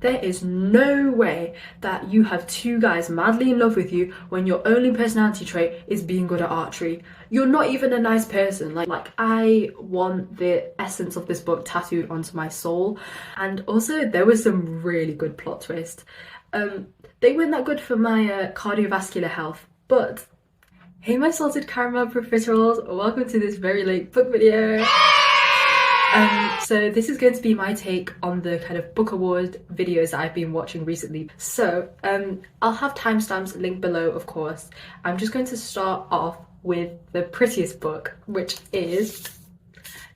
There is no way that you have two guys madly in love with you when your only personality trait is being good at archery. You're not even a nice person. Like I want the essence of this book tattooed onto my soul. And also there was some really good plot twist. They weren't that good for my cardiovascular health, but hey my salted caramel profiteroles, welcome to this very late book video. So this is going to be my take on the kind of book award videos that I've been watching recently. So I'll have timestamps linked below, of course. I'm just going to start off with the prettiest book, which is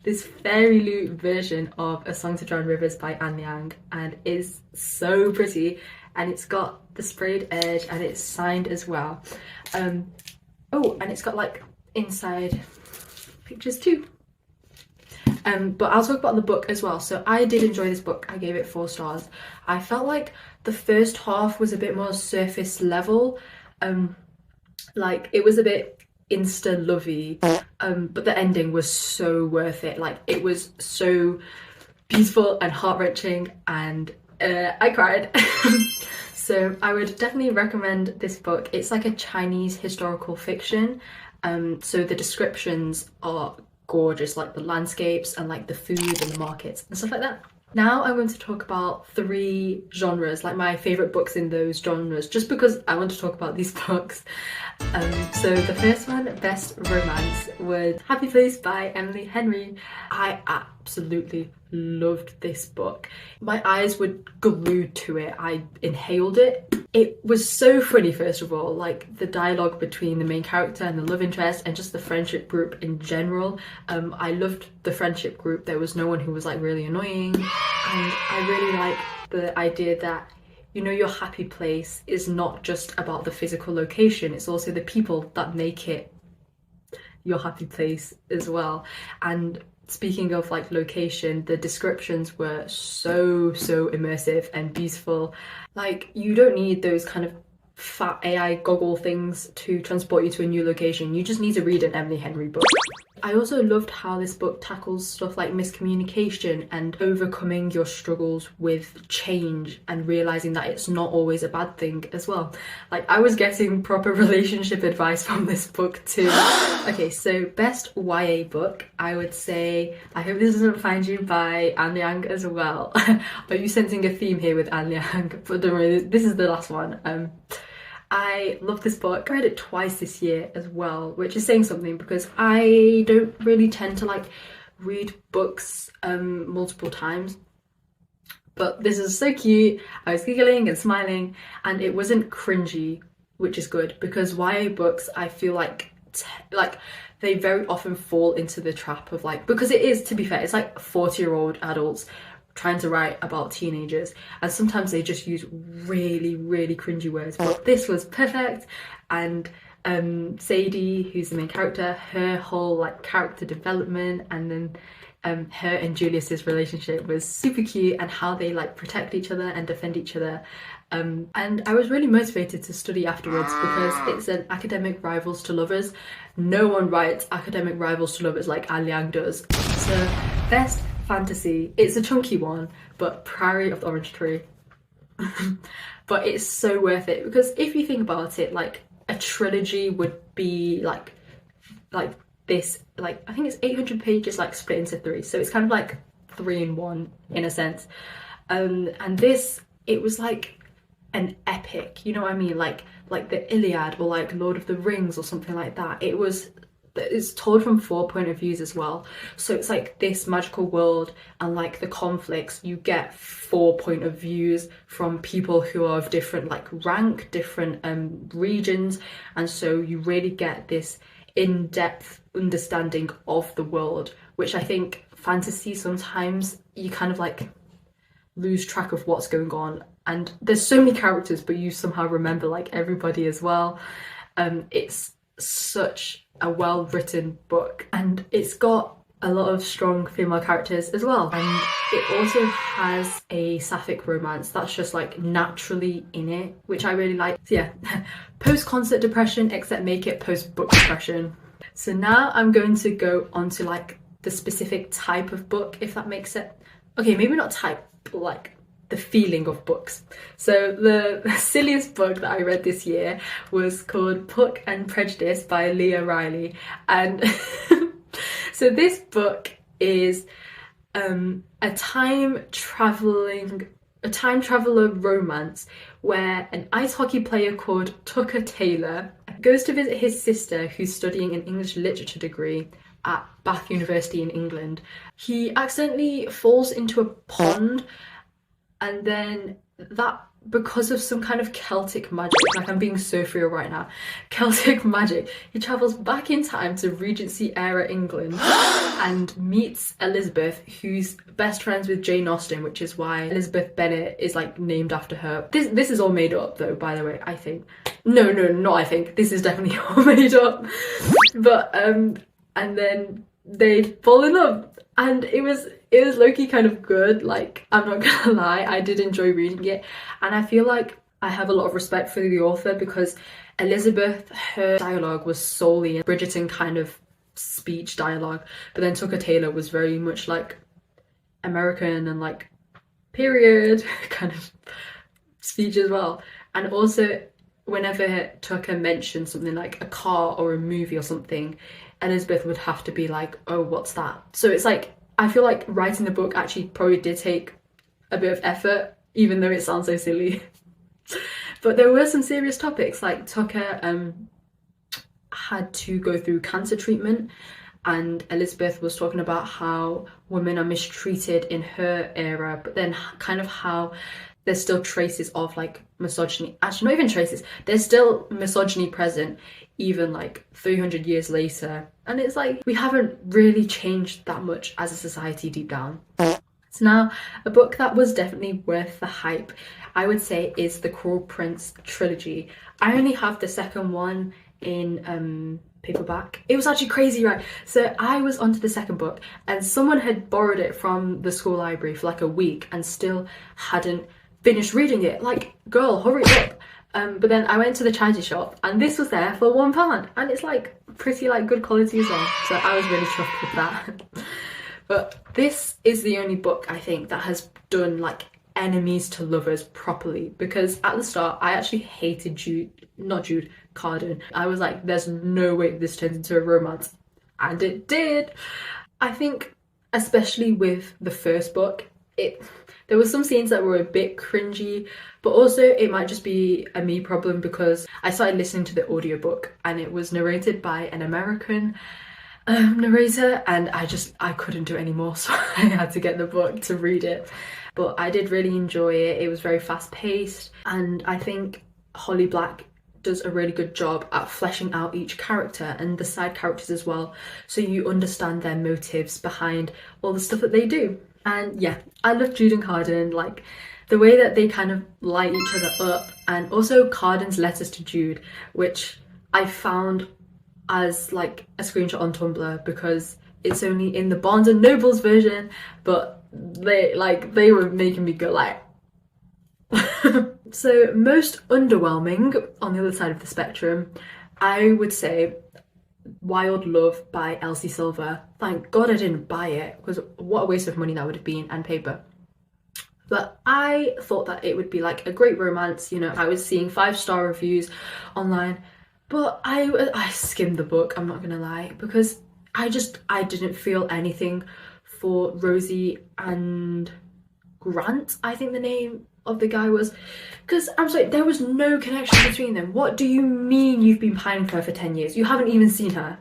this fairy loot version of A Song to Drown Rivers by Anne Liang, and is so pretty, and it's got the sprayed edge and it's signed as well. Oh, and it's got like inside pictures too. But I'll talk about the book as well. So I did enjoy this book. I gave it 4 stars. I felt like the first half was a bit more surface level. Like it was a bit insta-lovey, but the ending was so worth it. Like it was so beautiful and heart-wrenching, and I cried. So I would definitely recommend this book. It's like a Chinese historical fiction. So the descriptions are gorgeous, like the landscapes and like the food and the markets and stuff like that. Now I'm going to talk about 3 genres, like my favourite books in those genres, just because I want to talk about these books. So the first one, Best Romance, was Happy Place by Emily Henry. I absolutely loved this book. My eyes were glued to it. I inhaled it. It was so funny, first of all, like the dialogue between the main character and the love interest and just the friendship group in general. I loved the friendship group. There was no one who was like really annoying, and I really like the idea that, you know, your happy place is not just about the physical location, it's also the people that make it your happy place as well. And speaking of like location, the descriptions were so immersive and beautiful. Like you don't need those kind of fat AI goggle things to transport you to a new location. You just need to read an Emily Henry book. I also loved how this book tackles stuff like miscommunication and overcoming your struggles with change and realizing that it's not always a bad thing as well. Like I was getting proper relationship advice from this book too. Okay, so best YA book, I would say I Hope This Doesn't Find You by Anne Liang as well. Are you sensing a theme here with Anne Liang? But don't worry, this is the last one. I love this book. I read it twice this year as well, which is saying something because I don't really tend to like read books multiple times. But this is so cute. I was giggling and smiling, and it wasn't cringy, which is good, because YA books, I feel like they very often fall into the trap of like, because it is, to be fair, it's like 40-year-old adults trying to write about teenagers, and sometimes they just use really cringy words, but this was perfect. And Sadie, who's the main character, her whole like character development, and then her and Julius's relationship was super cute, and how they like protect each other and defend each other. And I was really motivated to study afterwards because it's an academic rivals to lovers. No one writes academic rivals to lovers like Anne Liang does. So best fantasy, it's a chunky one, but Priory of the Orange Tree. But it's so worth it, because if you think about it, like a trilogy would be like this, like I think it's 800 pages like split into 3, so it's kind of like 3 in 1 in a sense. And this, it was like an epic, you know what I mean, like the Iliad or like Lord of the Rings or something like that. It's told from 4 point of views as well, so it's like this magical world, and like the conflicts, you get 4 point of views from people who are of different like rank, different regions, and so you really get this in-depth understanding of the world, which I think fantasy sometimes you kind of like lose track of what's going on, and there's so many characters but you somehow remember like everybody as well. It's such a well-written book, and it's got a lot of strong female characters as well, and it also has a sapphic romance that's just like naturally in it, which I really like. So yeah, post-concert depression, except make it post-book depression. So now I'm going to go on to like the specific type of book, if that makes sense. Okay, maybe not type, but like the feeling of books. So the silliest book that I read this year was called Puck and Prejudice by Leah Riley. And so this book is a time traveler romance where an ice hockey player called Tucker Taylor goes to visit his sister who's studying an English literature degree at Bath University in England. He accidentally falls into a pond, and then that, because of some kind of Celtic magic, like I'm being so real right now, Celtic magic, he travels back in time to Regency era England and meets Elizabeth, who's best friends with Jane Austen, which is why Elizabeth Bennet is like named after her. This is all made up though, by the way, I think. No, not I think. This is definitely all made up. But and then they fall in love. And it was low-key kind of good, like, I'm not gonna lie, I did enjoy reading it. And I feel like I have a lot of respect for the author because Elizabeth, her dialogue was solely Bridgerton kind of speech dialogue, but then Tucker Taylor was very much like American and like period kind of speech as well. And also whenever Tucker mentioned something like a car or a movie or something, Elizabeth would have to be like, oh, what's that? So it's like, I feel like writing the book actually probably did take a bit of effort, even though it sounds so silly. But there were some serious topics, like Tucker had to go through cancer treatment, and Elizabeth was talking about how women are mistreated in her era, but then kind of how there's still traces of like misogyny. Actually, not even traces, there's still misogyny present even like 300 years later. And it's like, we haven't really changed that much as a society deep down. So now, a book that was definitely worth the hype, I would say, is the Cruel Prince trilogy. I only have the second one in paperback. It was actually crazy, right? So I was onto the second book and someone had borrowed it from the school library for like a week and still hadn't finished reading it. Like, girl, hurry up. But then I went to the charity shop and this was there for £1 and it's like pretty like good quality as well. So I was really chuffed with that. But this is the only book I think that has done like enemies to lovers properly, because at the start I actually hated Carden. I was like, there's no way this turns into a romance, and it did. I think especially with the first book, there were some scenes that were a bit cringy, but also it might just be a me problem because I started listening to the audiobook and it was narrated by an American narrator, and I couldn't do it anymore, so I had to get the book to read it. But I did really enjoy it. It was very fast paced, and I think Holly Black does a really good job at fleshing out each character and the side characters as well, so you understand their motives behind all the stuff that they do. And yeah, I love Jude and Carden, like the way that they kind of light each other up, and also Carden's letters to Jude, which I found as like a screenshot on Tumblr because it's only in the Barnes and Nobles version, but they were making me go like So most underwhelming on the other side of the spectrum, I would say Wild Love by Elsie Silver. Thank God I didn't buy it, because what a waste of money that would have been, and paper. But I thought that it would be like a great romance, you know. I was seeing 5-star reviews online, but I skimmed the book, I'm not gonna lie, because I didn't feel anything for Rosie and Grant, I think the name of the guy was, because I'm sorry, there was no connection between them. What do you mean you've been pining for her for 10 years? You haven't even seen her.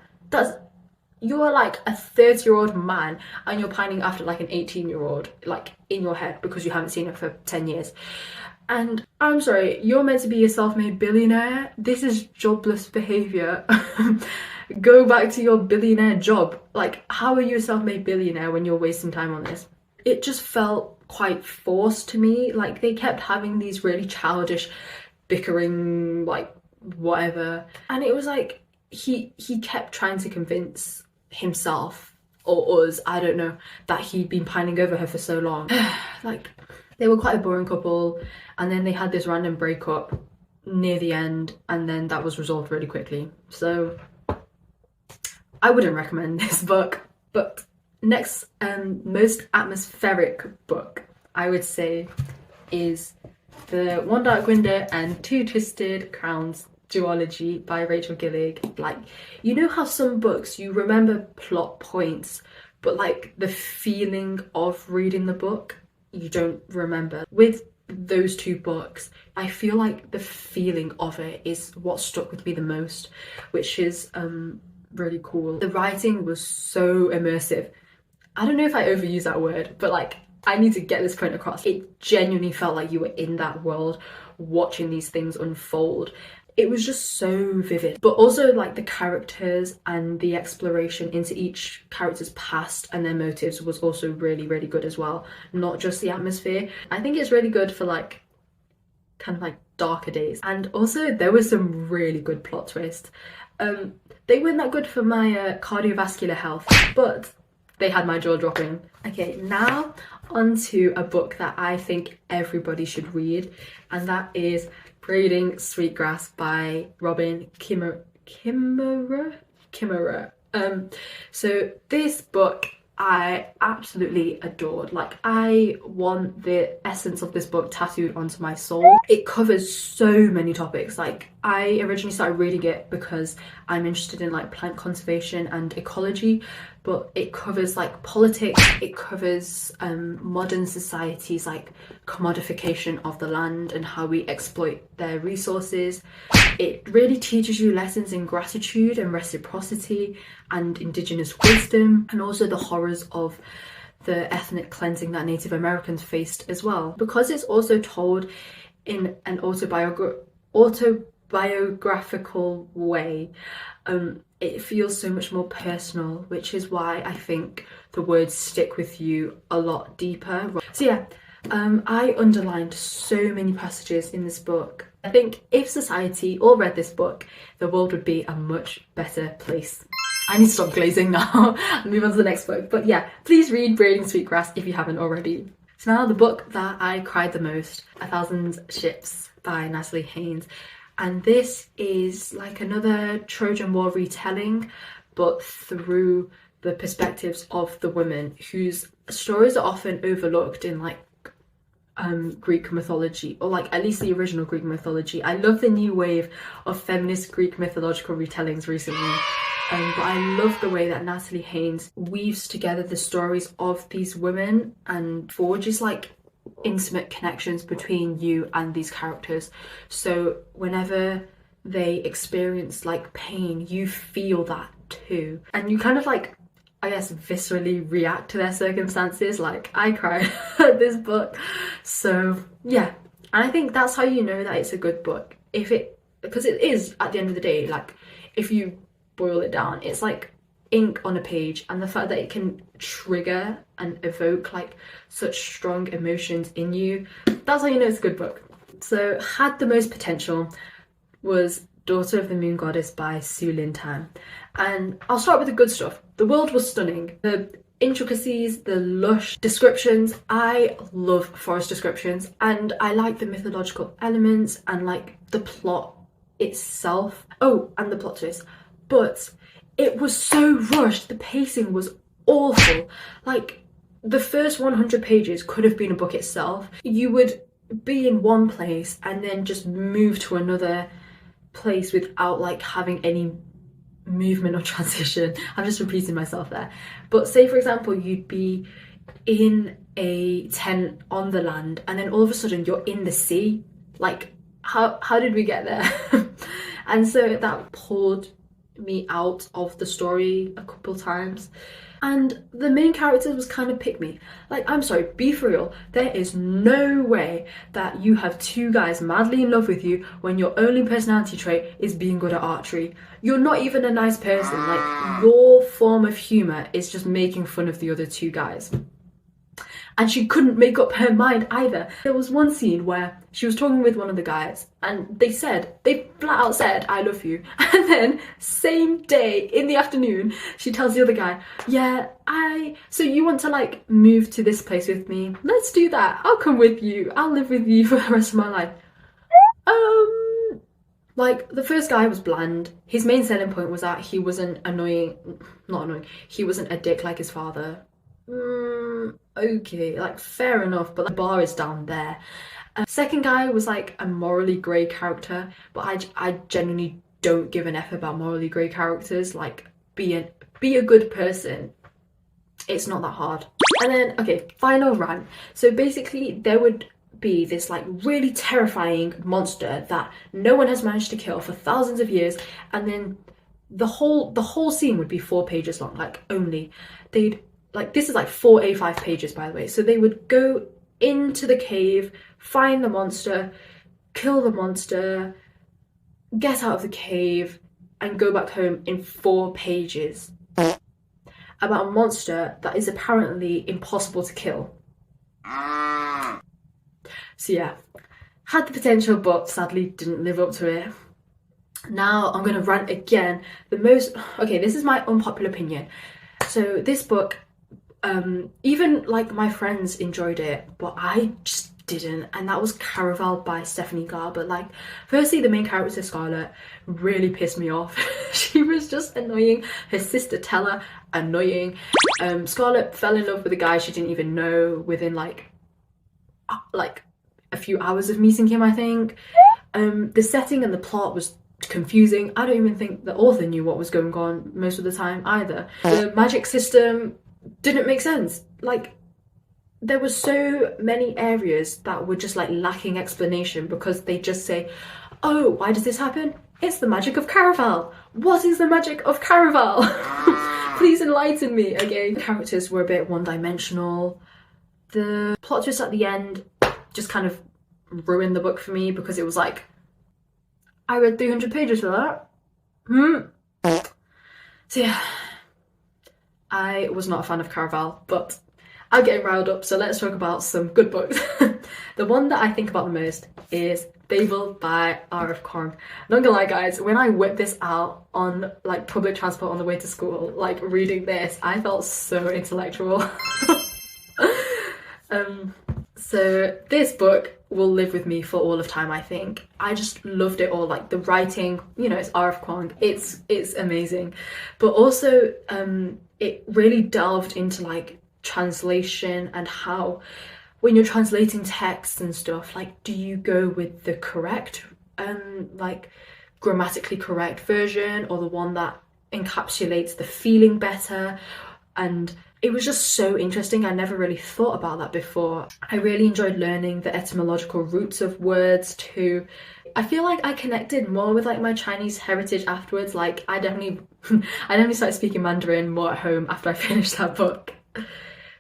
You're like a 30-year-old man and you're pining after like an 18-year-old, like in your head, because you haven't seen her for 10 years. And I'm sorry, you're meant to be a self-made billionaire. This is jobless behaviour. Go back to your billionaire job. Like, how are you a self-made billionaire when you're wasting time on this? It just felt quite forced to me. Like, they kept having these really childish bickering, like whatever, and it was like he kept trying to convince himself or us, I don't know, that he'd been pining over her for so long. Like, they were quite a boring couple, and then they had this random breakup near the end, and then that was resolved really quickly. So I wouldn't recommend this book. But next, most atmospheric book, I would say is The One Dark Window and Two Twisted Crowns duology by Rachel Gillig. Like, you know how some books you remember plot points, but like the feeling of reading the book you don't remember? With those two books, I feel like the feeling of it is what stuck with me the most, which is really cool. The writing was so immersive. I don't know if I overuse that word, but like, I need to get this point across. It genuinely felt like you were in that world watching these things unfold. It was just so vivid, but also like the characters and the exploration into each character's past and their motives was also really, really good as well. Not just the atmosphere. I think it's really good for like kind of like darker days. And also there was some really good plot twists. They weren't that good for my cardiovascular health, but they had my jaw dropping. Okay, now onto a book that I think everybody should read, and that is Braiding Sweetgrass by Robin Kimmerer. So this book I absolutely adored. Like, I want the essence of this book tattooed onto my soul. It covers so many topics. Like, I originally started reading it because I'm interested in like plant conservation and ecology, but it covers like politics, it covers modern society's like commodification of the land and how we exploit their resources. It really teaches you lessons in gratitude and reciprocity and indigenous wisdom, and also the horrors of the ethnic cleansing that Native Americans faced as well. Because it's also told in an autobiographical way, it feels so much more personal, which is why I think the words stick with you a lot deeper. So yeah, I underlined so many passages in this book. I think if society all read this book, the world would be a much better place. I need to stop glazing now and move on to the next book. But yeah, please read Braiding Sweetgrass if you haven't already. So now the book that I cried the most, A Thousand Ships by Natalie Haynes. And this is like another Trojan War retelling, but through the perspectives of the women whose stories are often overlooked in like Greek mythology, or like at least the original Greek mythology. I love the new wave of feminist Greek mythological retellings recently. But I love the way that Natalie Haynes weaves together the stories of these women and forges like intimate connections between you and these characters. So whenever they experience like pain, you feel that too. And you kind of like, I guess, viscerally react to their circumstances. Like, I cried at this book. So yeah, and I think that's how you know that it's a good book. Because it is, at the end of the day, like, if you boil it down, it's like ink on a page, and the fact that it can trigger and evoke like such strong emotions in you, that's how you know it's a good book. So had the most potential was Daughter of the Moon Goddess by Su Lin Tan. And I'll start with the good stuff. The world was stunning. The intricacies, the lush descriptions. I love forest descriptions, and I like the mythological elements and like the plot itself. Oh, and the plot twist. But it was so rushed. The pacing was awful. Like, the first 100 pages could have been a book itself. You would be in one place and then just move to another place without like having any movement or transition. I'm just repeating myself there. But say for example, you'd be in a tent on the land and then all of a sudden you're in the sea. Like, how did we get there? And so that pulled me out of the story a couple times. And the main character was kind of pick me. Like, I'm sorry, be for real. There is no way that you have two guys madly in love with you when your only personality trait is being good at archery. You're not even a nice person. Like, your form of humour is just making fun of the other two guys. And she couldn't make up her mind either. There was one scene where she was talking with one of the guys and they flat out said, I love you. And then same day in the afternoon, she tells the other guy, yeah, so you want to like move to this place with me? Let's do that. I'll come with you. I'll live with you for the rest of my life. Like, the first guy was bland. His main selling point was that he wasn't he wasn't a dick like his father. Okay, like, fair enough, but the bar is down there. Second guy was like a morally grey character, but I genuinely don't give an F about morally grey characters. Like, be a good person. It's not that hard. And then, okay, final rant. So basically there would be this like really terrifying monster that no one has managed to kill for thousands of years, and then the whole scene would be 4 pages long, like only. They'd like, this is like 4 A5 pages, by the way. So they would go into the cave, find the monster, kill the monster, get out of the cave, and go back home in 4 pages about a monster that is apparently impossible to kill. So yeah, had the potential, but sadly didn't live up to it. Now I'm gonna rant again. Okay, this is my unpopular opinion. So this book, even like my friends enjoyed it, but I just didn't, and that was Caraval by Stephanie Garber. Like, firstly, the main character Scarlett really pissed me off. She was just annoying. Her sister Tella, annoying. Scarlett fell in love with a guy she didn't even know within like a few hours of meeting him, I think. The setting and the plot was confusing. I don't even think the author knew what was going on most of the time either. The magic system didn't make sense. Like, there were so many areas that were just like lacking explanation, because they just say, oh, why does this happen? It's the magic of Caraval. What is the magic of Caraval? Please enlighten me. Okay, the characters were a bit one-dimensional. The plot twist at the end just kind of ruined the book for me, because it was like, I read 300 pages for that. So yeah, I was not a fan of Caraval, but I'm getting riled up, so let's talk about some good books. The one that I think about the most is Babel by R.F. Kuang. Not gonna lie, guys, when I whipped this out on like public transport on the way to school, like reading this, I felt so intellectual. So this book will live with me for all of time, I think. I just loved it all. Like, the writing, you know, it's R.F. Kuang, it's amazing, but also it really delved into like translation and how, when you're translating texts and stuff, like, do you go with the correct like grammatically correct version, or the one that encapsulates the feeling better? And it was just so interesting. I never really thought about that before. I really enjoyed learning the etymological roots of words too. I feel like I connected more with like my Chinese heritage afterwards. Like, I definitely started speaking Mandarin more at home after I finished that book.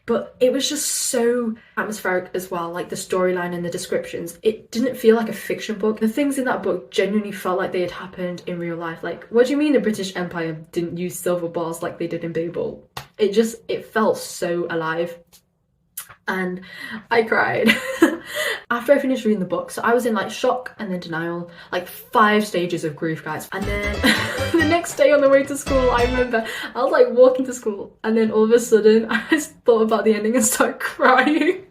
But it was just so atmospheric as well, like the storyline and the descriptions. It didn't feel like a fiction book. The things in that book genuinely felt like they had happened in real life. Like, what do you mean the British Empire didn't use silver bars like they did in Babel? It felt so alive. And I cried after I finished reading the book. So I was in like shock and then denial, like 5 stages of grief, guys. And then the next day on the way to school, I remember I was like walking to school, and then all of a sudden I just thought about the ending and started crying.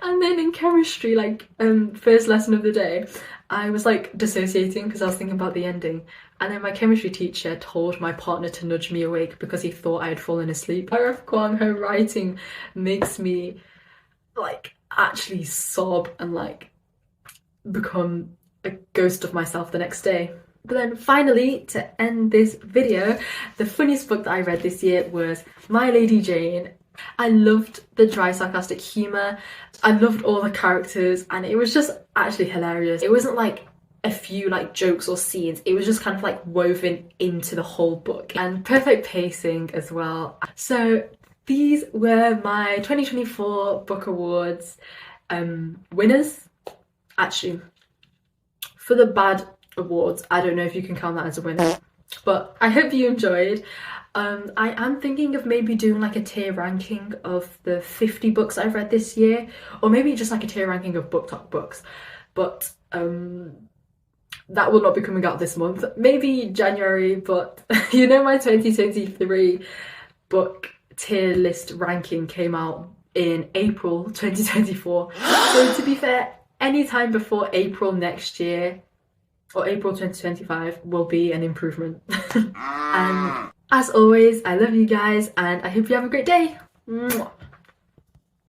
And then in chemistry, like first lesson of the day, I was like dissociating because I was thinking about the ending. And then my chemistry teacher told my partner to nudge me awake because he thought I had fallen asleep. R.F. Kuang, her writing makes me like actually sob and like become a ghost of myself the next day. But then finally, to end this video, the funniest book that I read this year was My Lady Jane. I loved the dry sarcastic humour. I loved all the characters, and it was just actually hilarious. It wasn't like a few like jokes or scenes, it was just kind of like woven into the whole book, and perfect pacing as well. So these were my 2024 book awards winners. Actually, for the bad awards, I don't know if you can count that as a winner, but I hope you enjoyed. I am thinking of maybe doing like a tier ranking of the 50 books I've read this year, or maybe just like a tier ranking of BookTok books, but that will not be coming out this month, maybe January. But you know, my 2023 book tier list ranking came out in April 2024, so to be fair, anytime before April next year or April 2025 will be an improvement. And as always, I love you guys, and I hope you have a great day. Mwah.